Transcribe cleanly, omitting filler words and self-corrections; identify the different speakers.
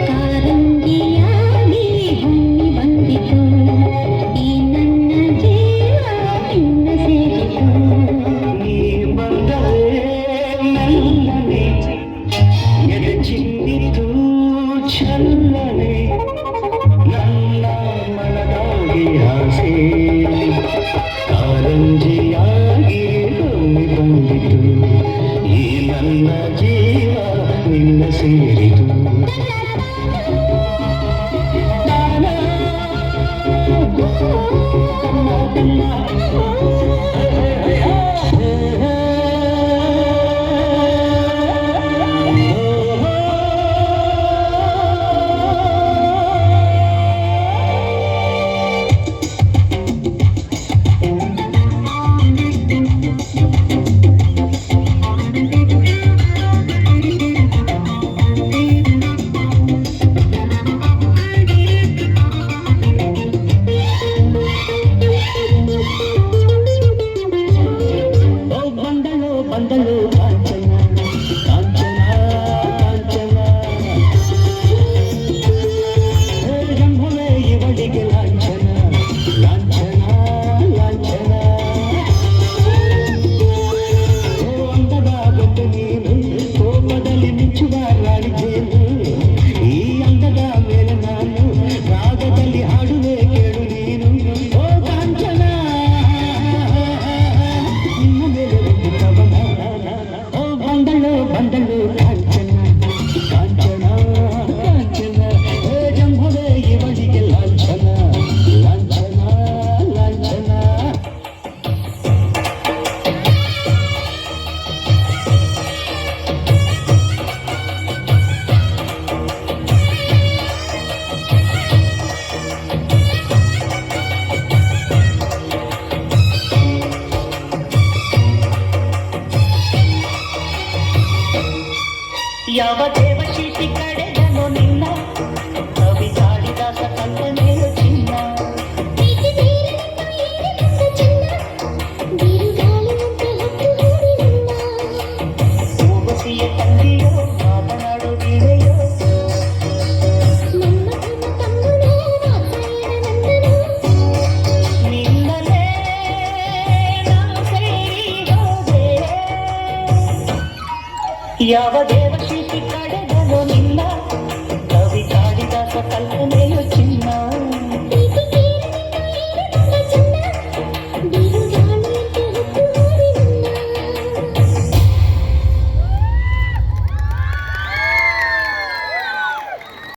Speaker 1: ಕಾರಂಜಿಯಾಗಿ ಹೊಮ್ಮಿ ಬಂದಿತು ಈ ನನ್ನ ಜೀವ ನಿನ್ನ ಸೇರಿತು
Speaker 2: ನೀ ಬಂದರೆ ನನ್ನನೆ ಎದೆ ಚಿಂದಿತು ಚಲ್ಲನೆ ನನ್ನ ಮನದಾಗಿ ಆಸೆ ಕಾರಂಜಿಯಾಗಿ ಹೊಮ್ಮಿ ಬಂದಿತು ಈ ನನ್ನ ಜೀವ ನಿನ್ನ ಸೇರಿತು ಬಂದಳು ಕಾಂಚನ ಕಾಂಚನ ಕಾಂಚನ ರಂಭವೇ ಇವಳಿಗೆ ಲಾಂಛನ ಲಾಂಛನ ಲಾಂಛನ ಅಂದದ ಗೊತ್ತು ನೀನು ಕೋಪದಲ್ಲಿ ಮಿಂಚುವ ರಾಣಿಜೇನು ಈ ಅಂದದ ಮೇಲೆ ನಾನು ರಾಗದಲ್ಲಿ ಹಾಡುವೆ ಕೇಳು ನೀನು ಓ ಕಾಂಚನ ನಿನ್ನ ಮೇಲೆ ಬಂದಳು ಕಾಂಚನ ಕಾಂಚನ ಕಾಂಚನ ಜಂಭವೇ ಇವಳಿಗೆ ಲಾಂಛನ ಲಾಂಛನ ಲಾಂಛನ ಯಾವ ದೇವಶೀತಿ ಕಡೆದನು ನಿನ್ನ ಕವಿ ದಾಸ ಕಲ್ಪನೆಯು ಚಿನ್ನ ಊರ್ವಶಿಯ ತಂದೆಯೋ ಮಾತನಾಡು ವೀಣೆಯೋ ನಿನ್ನಲೇ ನಾ ಸೇರಿ ಹೋದೆ ಯಾವ